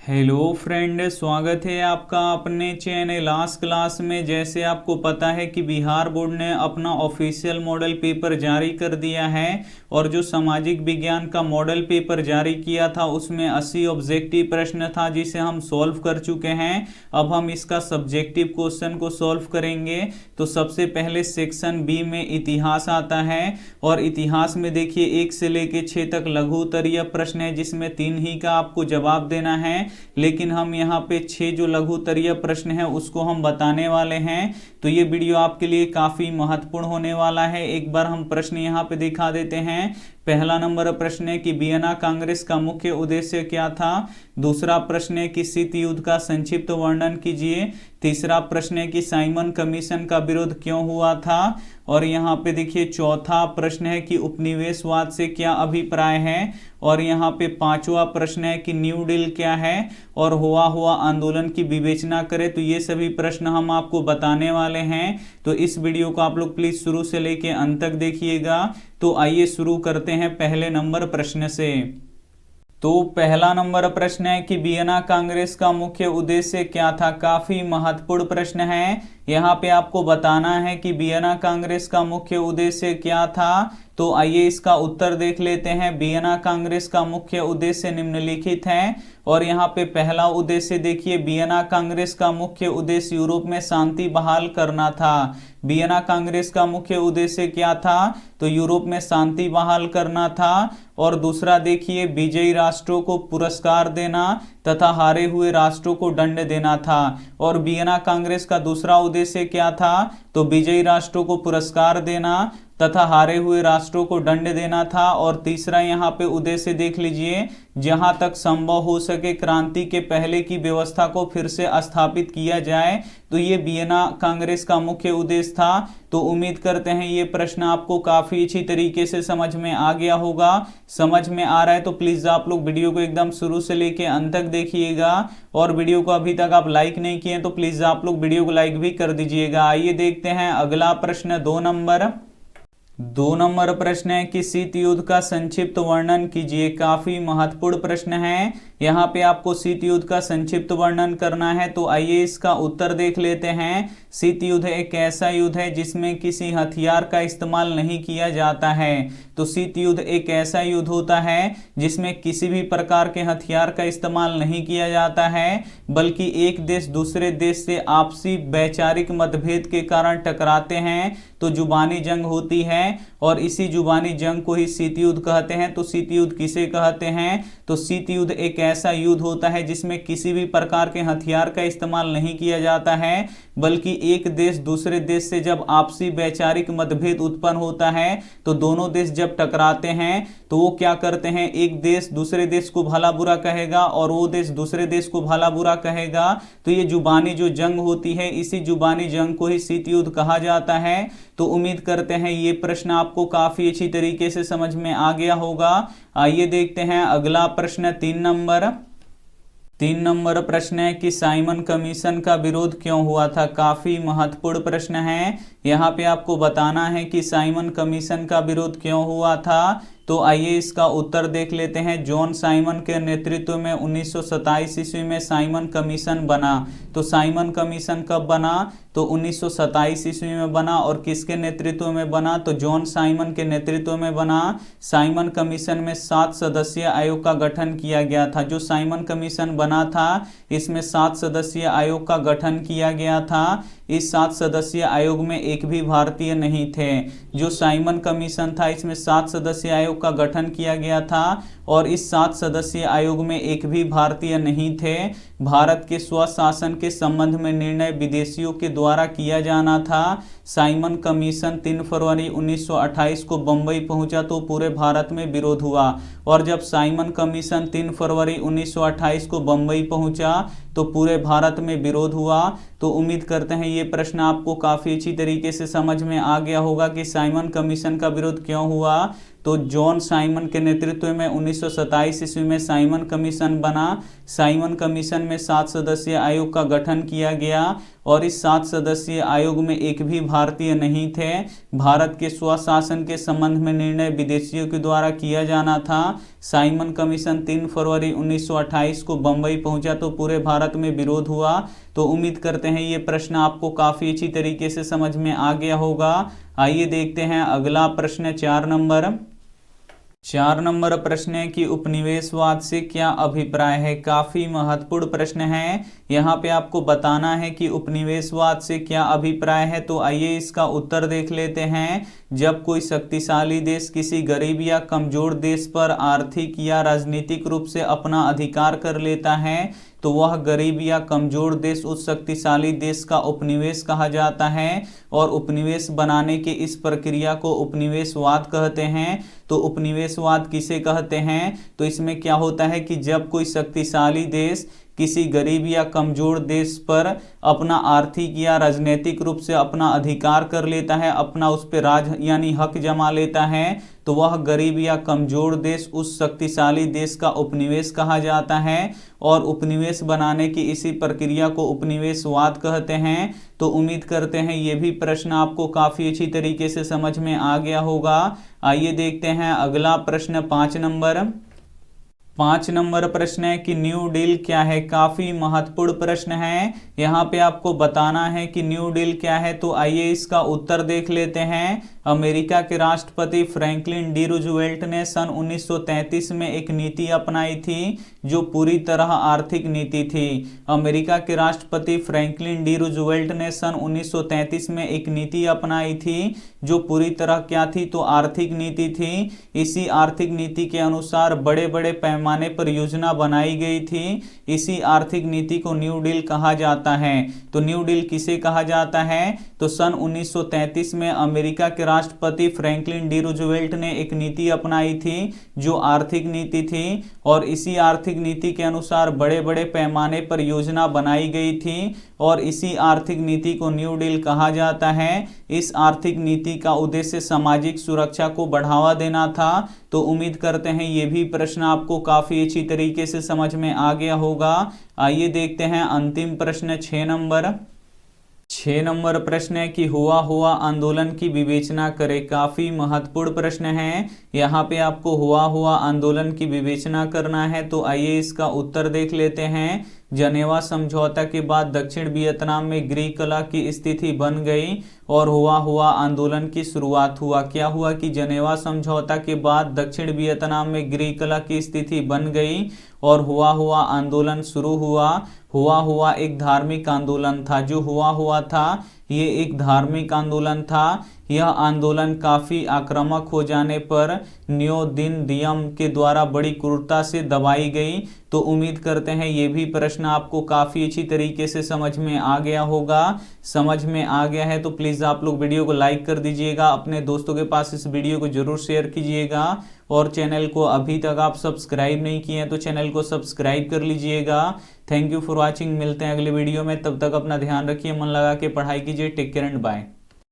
Hello friend, स्वागत है आपका अपने चैनल आज क्लास में। जैसे आपको पता है कि बिहार बोर्ड ने अपना ऑफिशियल मॉडल पेपर जारी कर दिया है और जो सामाजिक विज्ञान का मॉडल पेपर जारी किया था उसमें 80 ऑब्जेक्टिव प्रश्न था जिसे हम सॉल्व कर चुके हैं। अब हम इसका सब्जेक्टिव क्वेश्चन को सॉल्व करेंगे। तो सबसे पहले सेक्शन बी में इतिहास आता है और इतिहास में देखिए 1 से लेके 6 तक लघु उत्तरीय प्रश्न है जिसमें 3 ही का आपको जवाब देना है, लेकिन हम यहाँ पे 6 जो लघु उत्तरीय प्रश्न है उसको हम बताने वाले हैं। तो ये वीडियो आपके लिए काफी महत्वपूर्ण होने वाला है। एक बार हम प्रश्न यहाँ पे दिखा देते हैं। पहला नंबर प्रश्न है कि वियना कांग्रेस का मुख्य उद्देश्य क्या था। दूसरा प्रश्न है कि शीत युद्ध का संक्षिप्त वर्णन कीजिए। तीसरा प्रश्न है कि साइमन कमीशन का विरोध क्यों हुआ था। और यहाँ पे देखिए चौथा प्रश्न है कि उपनिवेशवाद से क्या अभिप्राय है। और यहाँ पे पांचवा प्रश्न है कि न्यू डील क्या है और हुआ आंदोलन की विवेचना करें। तो ये सभी प्रश्न हम आपको बताने वाले हैं। तो इस वीडियो को आप लोग प्लीज शुरू से लेके अंत तक देखिएगा। तो आइए शुरू करते हैं पहले नंबर प्रश्न से। तो पहला नंबर प्रश्न है कि वियना कांग्रेस का मुख्य उद्देश्य क्या था। काफी महत्वपूर्ण प्रश्न है। यहाँ पे आपको बताना है कि वियना कांग्रेस का मुख्य उद्देश्य क्या था। तो आइए इसका उत्तर देख लेते हैं। वियना कांग्रेस का मुख्य उद्देश्य निम्नलिखित है। और यहाँ पे पहला उद्देश्य देखिए, वियना कांग्रेस का मुख्य उद्देश्य यूरोप में शांति बहाल करना था। वियना कांग्रेस का मुख्य उद्देश्य क्या था, तो यूरोप में शांति बहाल करना था। और दूसरा देखिए, विजयी राष्ट्रों को पुरस्कार देना तथा हारे हुए राष्ट्रों को दंड देना था। और वियना कांग्रेस का दूसरा उद्देश्य क्या था, तो विजयी राष्ट्रों को पुरस्कार देना तथा हारे हुए राष्ट्रों को दंड देना था। और तीसरा यहाँ पे उद्देश्य देख लीजिए, जहां तक संभव हो सके क्रांति के पहले की व्यवस्था को फिर से स्थापित किया जाए। तो ये वियना कांग्रेस का मुख्य उद्देश्य था। तो उम्मीद करते हैं ये प्रश्न आपको काफी अच्छी तरीके से समझ में आ गया होगा। समझ में आ रहा है तो प्लीज आप लोग वीडियो को एकदम शुरू से लेके अंत तक देखिएगा। और वीडियो को अभी तक आप लाइक नहीं किए तो प्लीज आप लोग वीडियो को लाइक भी कर दीजिएगा। आइए देखते हैं अगला प्रश्न। 2 नंबर प्रश्न है कि शीत युद्ध का संक्षिप्त वर्णन कीजिए। काफी महत्वपूर्ण प्रश्न है। यहाँ पे आपको शीत युद्ध का संक्षिप्त वर्णन करना है। तो आइए इसका उत्तर देख लेते हैं। शीत युद्ध एक ऐसा युद्ध है जिसमें किसी हथियार का इस्तेमाल नहीं किया जाता है। तो शीत युद्ध एक ऐसा युद्ध होता है जिसमें किसी भी प्रकार के हथियार का इस्तेमाल नहीं किया जाता है, बल्कि एक देश दूसरे देश से आपसी वैचारिक मतभेद के कारण टकराते हैं तो जुबानी जंग होती है। और इसी जुबानी जंग को ही शीत युद्ध कहते हैं। तो शीत युद्ध किसे कहते हैं, तो शीत युद्ध एक ऐसा युद्ध होता है जिसमें किसी भी प्रकार के हथियार का इस्तेमाल नहीं किया जाता है, बल्कि एक देश दूसरे देश से जब आपसी वैचारिक मतभेद उत्पन्न होता है तो दोनों देश जब टकराते हैं तो वो क्या करते हैं, एक देश दूसरे देश को भला बुरा कहेगा और वो देश दूसरे देश को भला बुरा कहेगा। तो ये जुबानी जो जंग होती है, इसी जुबानी जंग को ही शीत युद्ध कहा जाता है। तो उम्मीद करते हैं ये प्रश्न आपको काफी अच्छी तरीके से समझ में आ गया होगा। आइए देखते हैं अगला प्रश्न। 3 नंबर प्रश्न है कि साइमन कमीशन का विरोध क्यों हुआ था। काफी महत्वपूर्ण प्रश्न है। यहाँ पे आपको बताना है कि साइमन कमीशन का विरोध क्यों हुआ था। तो आइए इसका उत्तर देख लेते हैं। जॉन साइमन के नेतृत्व में 1927 ईस्वी में साइमन कमीशन बना। तो साइमन कमीशन कब बना, तो 1927 ईस्वी में बना। और किसके नेतृत्व में बना, तो जॉन साइमन के नेतृत्व में बना। साइमन कमीशन में 7 सदस्यीय आयोग का गठन किया गया था। जो साइमन कमीशन बना था इसमें 7 सदस्यीय आयोग का गठन किया गया था। इस 7 सदस्यीय आयोग में एक भी भारतीय नहीं थे। जो साइमन कमीशन था इसमें 7 सदस्यीय आयोग का गठन किया गया था और इस 7 सदस्यीय आयोग में एक भी भारतीय नहीं थे। भारत के स्वशासन के संबंध में निर्णय विदेशियों के द्वारा किया जाना था। साइमन कमीशन 3 फरवरी 1928 को बंबई पहुंचा तो पूरे भारत में विरोध हुआ। और जब साइमन कमीशन 3 फरवरी 1928 को बंबई पहुंचा तो पूरे भारत में विरोध हुआ। तो उम्मीद करते हैं ये प्रश्न आपको काफी अच्छी तरीके से समझ में आ गया होगा कि साइमन कमीशन का विरोध क्यों हुआ। तो जॉन साइमन के नेतृत्व में 1927 ईस्वी में साइमन कमीशन बना। साइमन कमीशन में 7 सदस्यीय आयोग का गठन किया गया और इस 7 सदस्यीय आयोग में एक भी भारतीय नहीं थे। भारत के स्वशासन के संबंध में निर्णय विदेशियों के द्वारा किया जाना था। साइमन कमीशन 3 फरवरी 1928 को बंबई पहुंचा तो पूरे भारत में विरोध हुआ। तो उम्मीद करते हैं ये प्रश्न आपको काफी अच्छी तरीके से समझ में आ गया होगा। आइए देखते हैं अगला प्रश्न 4 नंबर। 4 नंबर प्रश्न है कि उपनिवेशवाद से क्या अभिप्राय है। काफी महत्वपूर्ण प्रश्न है। यहाँ पे आपको बताना है कि उपनिवेशवाद से क्या अभिप्राय है। तो आइए इसका उत्तर देख लेते हैं। जब कोई शक्तिशाली देश किसी गरीब या कमजोर देश पर आर्थिक या राजनीतिक रूप से अपना अधिकार कर लेता है तो वह गरीब या कमजोर देश उस शक्तिशाली देश का उपनिवेश कहा जाता है और उपनिवेश बनाने के इस प्रक्रिया को उपनिवेशवाद कहते हैं। तो उपनिवेशवाद किसे कहते हैं। तो इसमें क्या होता है कि जब कोई शक्तिशाली देश किसी गरीब या कमजोर देश पर अपना आर्थिक या राजनीतिक रूप से अपना अधिकार कर लेता है, अपना उस पर राज यानी हक जमा लेता है, तो वह गरीब या कमजोर देश उस शक्तिशाली देश का उपनिवेश कहा जाता है और उपनिवेश बनाने की इसी प्रक्रिया को उपनिवेशवाद कहते हैं। तो उम्मीद करते हैं ये भी प्रश्न आपको काफी अच्छी तरीके से समझ में आ गया होगा। आइए देखते हैं अगला प्रश्न 5 नंबर। 5 नंबर प्रश्न है कि न्यू डील क्या है। काफी महत्वपूर्ण प्रश्न है। यहाँ पे आपको बताना है कि न्यू डील क्या है। तो आइए इसका उत्तर देख लेते हैं। अमेरिका के राष्ट्रपति फ्रैंकलिन डी रूजवेल्ट ने सन 1933 में एक नीति अपनाई थी जो पूरी तरह आर्थिक नीति थी। अमेरिका के राष्ट्रपति फ्रैंकलिन डी रूजवेल्ट ने सन 1933 में एक नीति अपनाई थी जो पूरी तरह क्या थी, तो आर्थिक नीति थी। इसी आर्थिक नीति के अनुसार बड़े बड़े पैमाने पर योजना बनाई गई थी। इसी आर्थिक नीति को न्यू डील कहा जाता है। तो न्यू डील किसे कहा जाता है। तो सन 1933 में अमेरिका के राष्ट्रपति फ्रैंकलिन डी रूजवेल्ट ने एक नीति अपनाई थी जो आर्थिक नीति थी और इसी आर्थिक नीति के अनुसार बड़े बड़े पैमाने पर योजना बनाई गई थी और इसी आर्थिक नीति को न्यू डील कहा जाता है। इस आर्थिक नीति का उद्देश्य सामाजिक सुरक्षा को बढ़ावा देना था। तो उम्मीद करते हैं ये भी प्रश्न आपको काफी अच्छी तरीके से समझ में आ गया होगा। आइए देखते हैं अंतिम प्रश्न 6 नंबर। 6 नंबर प्रश्न है कि हुआ आंदोलन की विवेचना करें। काफी महत्वपूर्ण प्रश्न है। यहाँ पे आपको हुआ आंदोलन की विवेचना करना है। तो आइए इसका उत्तर देख लेते हैं। जनेवा समझौता के बाद दक्षिण वियतनाम में गृह कला की स्थिति बन गई और हुआ आंदोलन की शुरुआत हुआ। क्या हुआ कि जनेवा समझौता के बाद दक्षिण वियतनाम में गृह कला की स्थिति बन गई और हुआ आंदोलन शुरू हुआ। हुआ एक धार्मिक आंदोलन था। जो हुआ था ये एक धार्मिक आंदोलन था। यह आंदोलन काफी आक्रामक हो जाने पर न्यो दिन दियम के द्वारा बड़ी क्रूरता से दबाई गई। तो उम्मीद करते हैं ये भी प्रश्न आपको काफी अच्छी तरीके से समझ में आ गया होगा। समझ में आ गया है तो प्लीज आप लोग वीडियो को लाइक कर दीजिएगा, अपने दोस्तों के पास इस वीडियो को जरूर शेयर कीजिएगा और चैनल को अभी तक आप सब्सक्राइब नहीं किए हैं तो चैनल को सब्सक्राइब कर लीजिएगा। Thank you for watching. मिलते हैं अगले वीडियो में, तब तक अपना ध्यान रखिए, मन लगा के पढ़ाई कीजिए। Take care and bye.